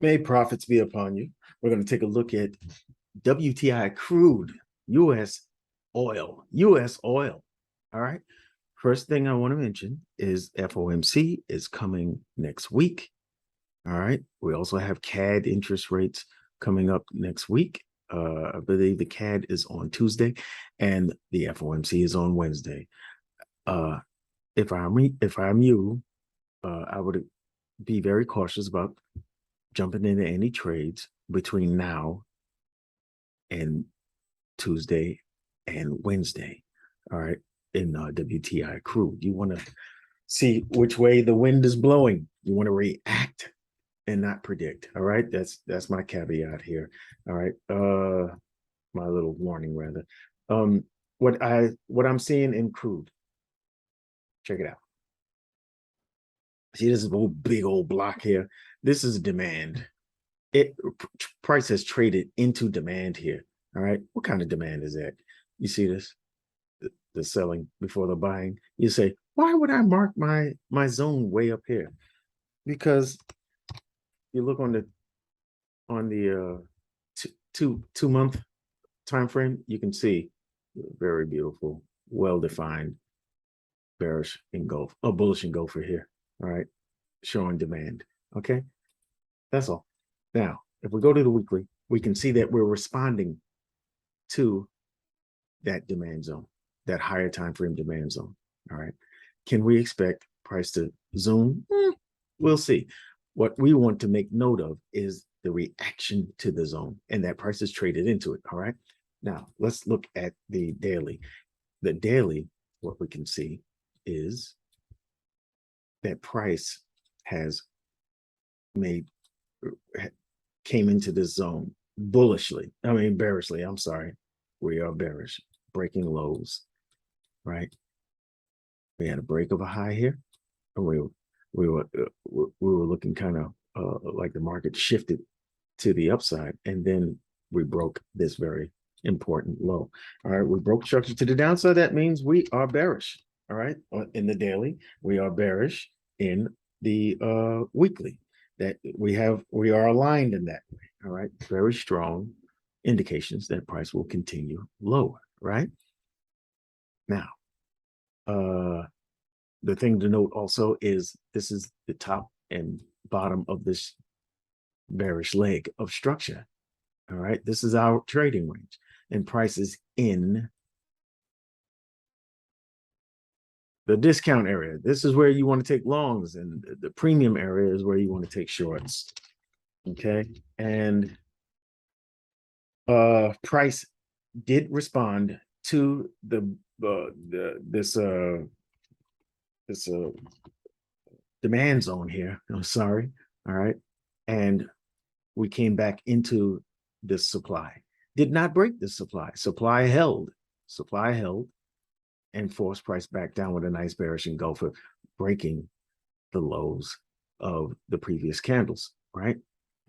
May profits be upon you. We're going to take a look at WTI Crude, U.S. oil, U.S. oil. All right. First thing I want to mention is FOMC is coming next week. All right. We also have CAD interest rates coming up next week. I believe the CAD is on Tuesday and the FOMC is on Wednesday. If I'm you, I would be very cautious about jumping into any trades between now and Tuesday and Wednesday. All right. In WTI crude, you want to see which way the wind is blowing. You want to react and not predict. All right. That's my caveat here. All right. My little warning rather. What I'm seeing in crude, check it out. See this old big old block here. This is demand. Price has traded into demand here. All right. What kind of demand is that? You see this? The selling before the buying. You say, why would I mark my zone way up here? Because you look on the two month time frame, you can see very beautiful, well defined bearish engulf, bullish engulfer here. All right, showing demand. Okay, that's all. Now, if we go to the weekly, we can see that we're responding to that demand zone, that higher time frame demand zone. All right. Can we expect price to zoom? We'll see. What we want to make note of is the reaction to the zone, and that price is traded into it. All right. Now, let's look at the daily. The daily, what we can see is that price has came into this zone bearishly. I'm sorry. We are bearish, breaking lows, right? We had a break of a high here, and we were looking kind of like the market shifted to the upside, and then we broke this very important low. All right, we broke structure to the downside. That means we are bearish. All right, in the daily, we are bearish. In the weekly, that we are aligned in that way. All right, very strong indications that price will continue lower. Right now, the thing to note also is this is the top and bottom of this bearish leg of structure. All right, this is our trading range, and price is in the discount area. This is where you want to take longs, and the premium area is where you want to take shorts. Okay, and price did respond to this demand zone here. I'm sorry. All right, and we came back into this supply. Did not break this supply. Supply held. Supply held, and forced price back down with a nice bearish engulfer, breaking the lows of the previous candles. Right.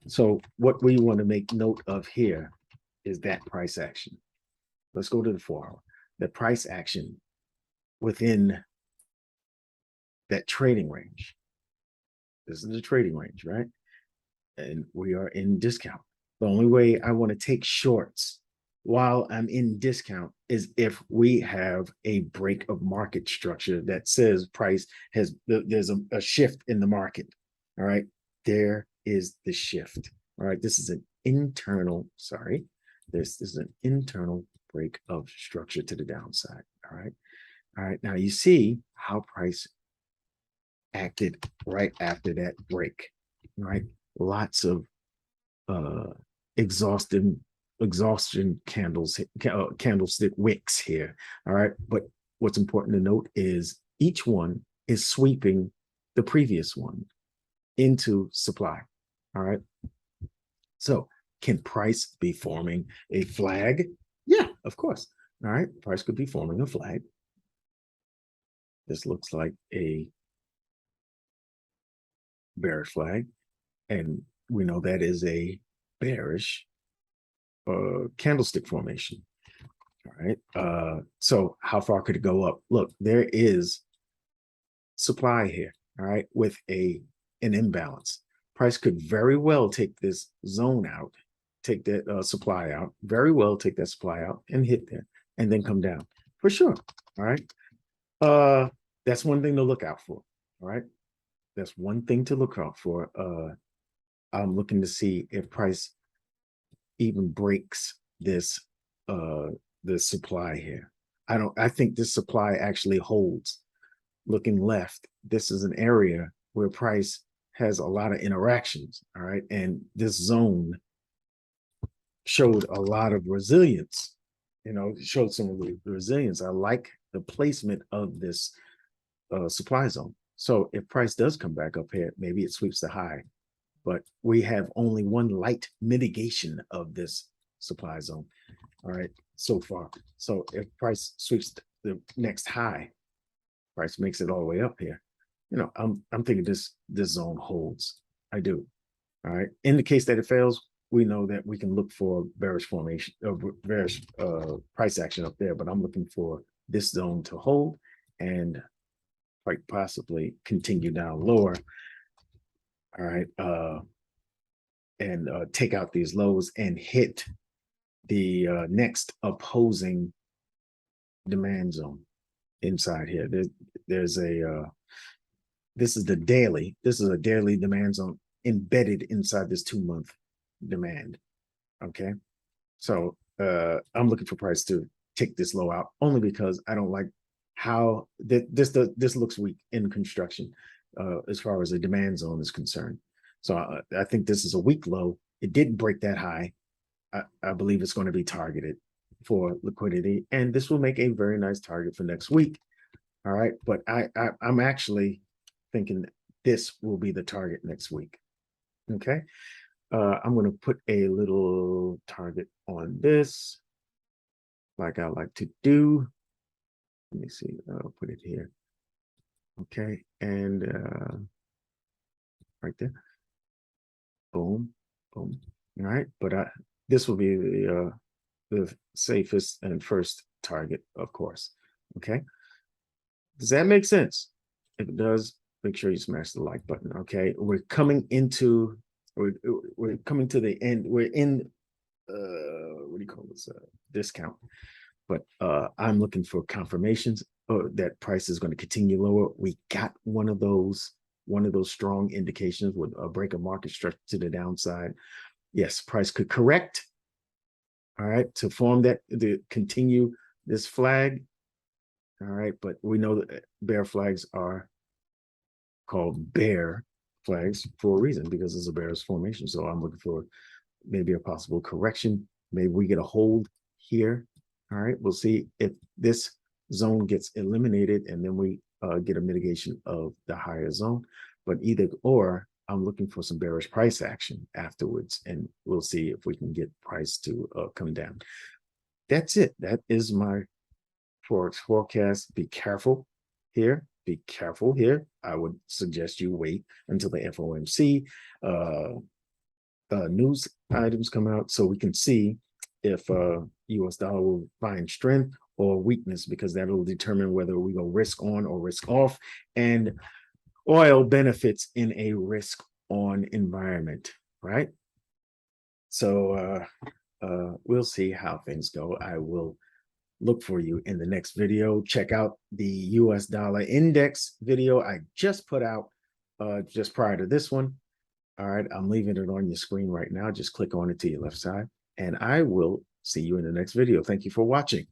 So what we want to make note of here is that price action. Let's go to the 4-hour. The price action within that trading range. This is the trading range, right? And we are in discount. The only way I want to take shorts while I'm in discount is if we have a break of market structure that says price there's a shift in the market. All right. There is the shift. All right. This is an internal, sorry. This is an internal break of structure to the downside. All right. All right. Now you see how price acted right after that break. All right. Lots of exhaustion candlestick wicks here. All right. But what's important to note is each one is sweeping the previous one into supply. All right. So can price be forming a flag? Yeah, of course. All right. Price could be forming a flag. This looks like a bearish flag. And we know that is a bearish candlestick formation. All right. So how far could it go up? Look, there is supply here. All right. With an imbalance. Price could very well take this zone out, take that supply out, very well take that supply out and hit there and then come down for sure. All right. That's one thing to look out for. All right. That's one thing to look out for. I'm looking to see if price even breaks this this supply here. I think this supply actually holds. Looking left, this is an area where price has a lot of interactions. All right. And this zone showed a lot of resilience, showed some of the resilience. I like the placement of this supply zone. So if price does come back up here, maybe it sweeps the high, but we have only one light mitigation of this supply zone. All right, so far. So if price sweeps the next high, price makes it all the way up here. I'm thinking this zone holds. I do. All right. In the case that it fails, we know that we can look for bearish formation, bearish price action up there. But I'm looking for this zone to hold and quite possibly continue down lower. All right. And take out these lows and hit the next opposing demand zone inside here. There's a this is the daily. This is a daily demand zone embedded inside this 2-month demand. Okay, so I'm looking for price to take this low out only because I don't like how this looks weak in construction as far as the demand zone is concerned. So I think this is a weak low. It didn't break that high. I believe it's going to be targeted for liquidity, and this will make a very nice target for next week. All right, but I'm actually thinking this will be the target next week. Okay, I'm going to put a little target on this, like I like to do. Let me see. I'll put it here. Okay, and right there. Boom, boom. All right, but this will be the safest and first target, of course. Okay, does that make sense? If it does, make sure you smash the like button. Okay, we're coming into the end. We're in what do you call this, discount, but I'm looking for confirmations that price is going to continue lower. We got one of those strong indications with a break of market structure to the downside. Yes, price could correct. All right, to form that, to continue this flag. All right, but we know that bear flags are called bear flags for a reason, because it's a bearish formation. So I'm looking for maybe a possible correction. Maybe we get a hold here. All right, we'll see if this zone gets eliminated and then we get a mitigation of the higher zone. But either or, I'm looking for some bearish price action afterwards, and we'll see if we can get price to come down. That's it. That is my Forex forecast. Be careful here. Be careful here. I would suggest you wait until the FOMC news items come out so we can see if US dollar will find strength or weakness, because that will determine whether we go risk on or risk off. And oil benefits in a risk on environment, right? So we'll see how things go. I will look for you in the next video. Check out the US dollar index video I just put out just prior to this one. All right, I'm leaving it on your screen right now. Just click on it to your left side, and I will see you in the next video. Thank you for watching.